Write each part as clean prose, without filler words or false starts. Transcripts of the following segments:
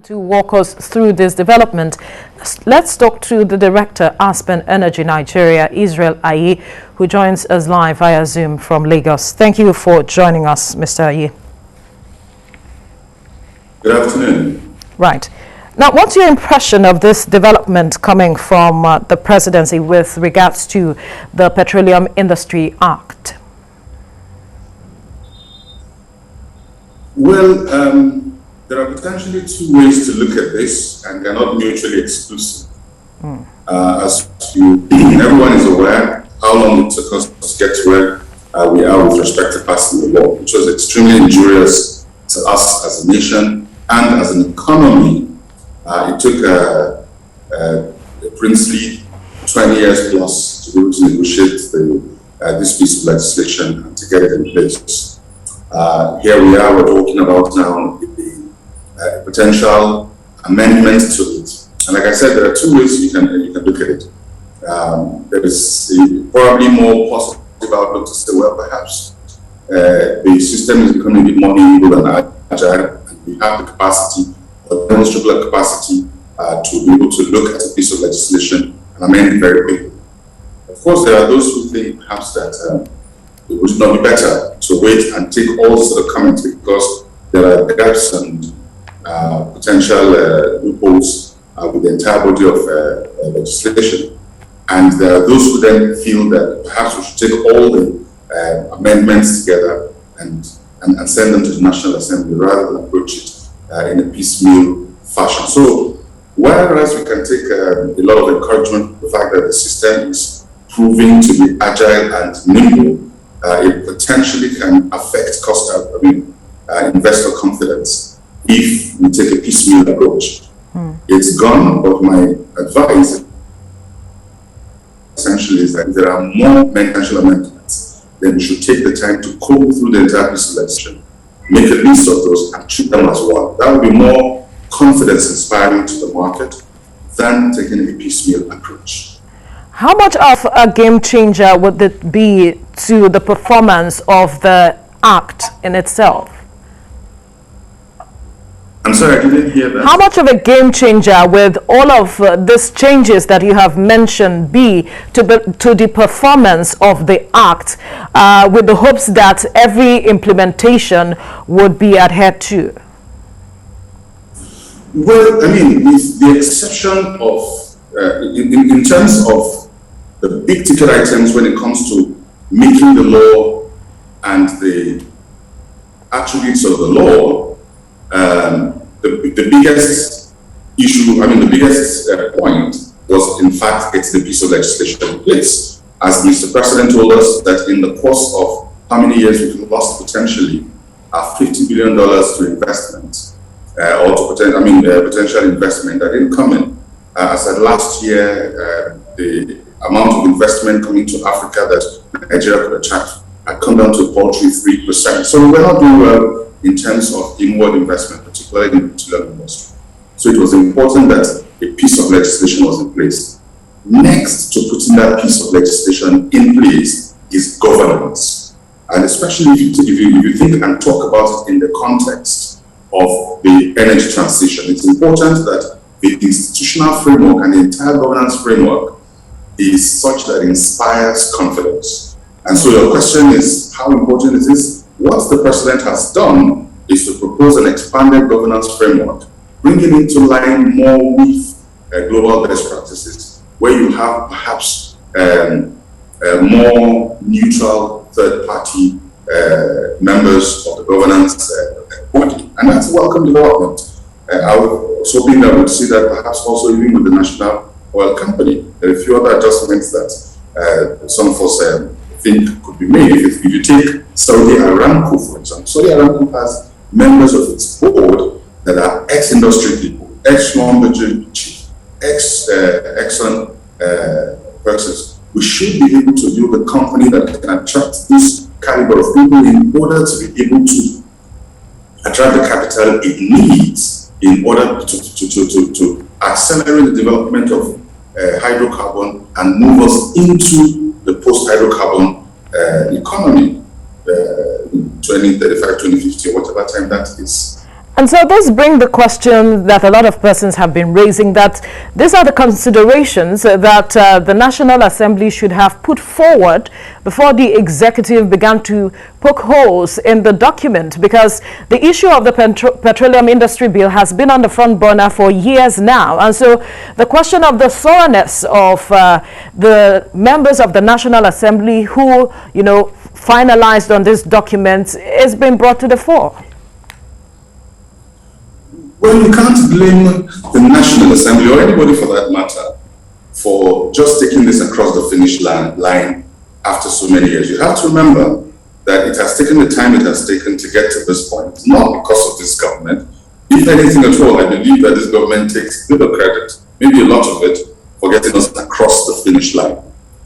To walk us through this development, let's talk to the director, Aspen Energy Nigeria, Isreal Aye, who joins us live via Zoom from Lagos. Thank you for joining us, Mr. Aye. Good afternoon. Right. Now, what's your impression of this development coming from the presidency with regards to the Petroleum Industry Act? Well, there are potentially two ways to look at this, and they're not mutually exclusive. As everyone is aware, how long it took us to get to where we are with respect to passing the law, which was extremely injurious to us as a nation and as an economy. It took a princely 20 years plus to be able to negotiate this piece of legislation and to get it in place. Here we are, we're talking about now potential amendment to it. And like I said, there are two ways you can look at it. There is probably more positive outlook to say, well, perhaps the system is becoming a bit more nimble and agile, and we have the capacity, or demonstrable capacity, to be able to look at a piece of legislation and amend it very quickly. Of course, there are those who think perhaps that it would not be better to wait and take all sort of comments because there are gaps and potential loopholes with the entire body of legislation. And there are those who then feel that perhaps we should take all the amendments together and send them to the National Assembly rather than approach it in a piecemeal fashion. So, whereas we can take a lot of encouragement for the fact that the system is proving to be agile and nimble, it potentially can affect investor confidence if we take a piecemeal approach. It's gone, but my advice essentially is that if there are more potential amendments, then we should take the time to comb through the entire piece of legislation, make a list of those and treat them as one. That would be more confidence inspiring to the market than taking a piecemeal approach. How much of a game changer would it be to the performance of the Act in itself? I'm sorry, I didn't hear that. How much of a game changer with all of these changes that you have mentioned be to the performance of the Act, with the hopes that every implementation would be adhered to? Well, I mean, with the exception of, in terms of the big ticket items when it comes to making the law and the attributes of the law, the biggest issue, the biggest point was in fact getting the piece of legislation in place. As Mr. President told us that in the course of how many years we've lost potentially $50 billion to investment, or to potential investment that didn't come in. I said last year, the amount of investment coming to Africa that Nigeria could attract had come down to a paltry 3%. So we're not doing well in terms of inward investment, particularly in the petroleum industry. So it was important that a piece of legislation was in place. Next to putting that piece of legislation in place is governance. And especially if you think and talk about it in the context of the energy transition, it's important that the institutional framework and the entire governance framework is such that it inspires confidence. And so your question is how important it is. What the president has done is to propose an expanded governance framework, bringing into line more with global best practices, where you have perhaps more neutral third-party members of the governance body, and that's a welcome development. I was hoping that we'd see that perhaps also even with the National Oil Company. There are a few other adjustments that some of us think could be made. If you take Saudi Aramco, for example, Saudi Aramco has members of its board that are ex-industry people, ex-Schlumberger chief, ex-Exxon persons. We should be able to build a company that can attract this caliber of people in order to be able to attract the capital it needs in order to accelerate the development of hydrocarbon and move us into the post-hydrocarbon economy, 2035, 2050, whatever time that is. And so this brings the question that a lot of persons have been raising, that these are the considerations that the National Assembly should have put forward before the executive began to poke holes in the document, because the issue of the Petroleum Industry Bill has been on the front burner for years now. And so the question of the thoroughness of the members of the National Assembly who, finalized on this document is being brought to the fore. Well, you can't blame the National Assembly or anybody for that matter for just taking this across the finish line after so many years. You have to remember that it has taken the time it has taken to get to this point, not because of this government. If anything at all, I believe that this government takes little credit, maybe a lot of it, for getting us across the finish line.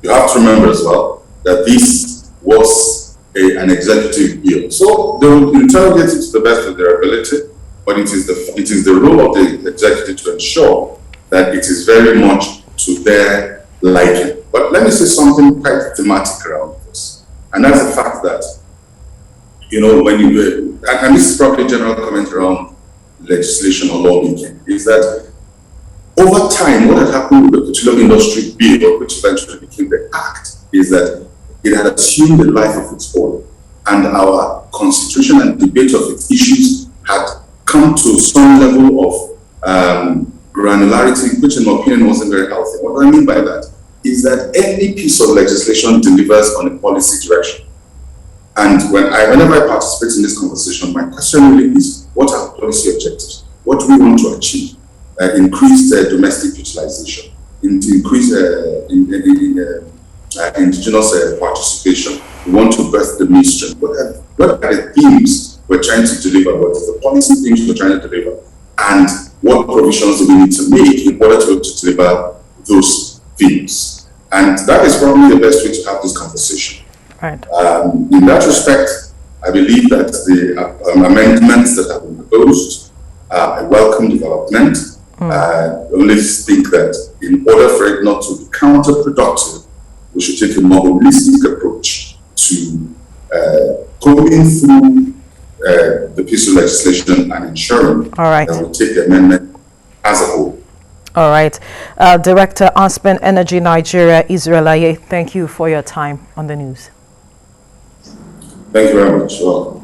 You have to remember as well that this was an executive bill. So they will interrogate it to the best of their ability. But it is the role of the executive to ensure that it is very much to their liking. But let me say something quite thematic around this, and that's the fact that, when you and this is probably a general comment around legislation or lawmaking, is that over time, what had happened with the Petroleum Industry Bill, which eventually became the Act, is that it had assumed a life of its own, and our constitution and debate of its issues had come to some level of granularity, which in my opinion wasn't very healthy. What do I mean by that? Is that any piece of legislation delivers on a policy direction. And whenever I participate in this conversation, my question really is, what are policy objectives? What do we want to achieve? Increase domestic utilization, increase indigenous participation. We want to birth the mainstream. What are the themes we're trying to deliver? What is the policy things we're trying to deliver? And what provisions do we need to make in order to deliver those themes? And that is probably the best way to have this conversation. Right. In that respect, I believe that the amendments that have been proposed are a welcome development. I only think that in order for it not to be counterproductive, we should take a more holistic approach to going through the piece of legislation and ensuring that we take the amendment as a whole. All right. Director, Aspen Energy Nigeria, Isreal Aye, thank you for your time on the news. Thank you very much. Well,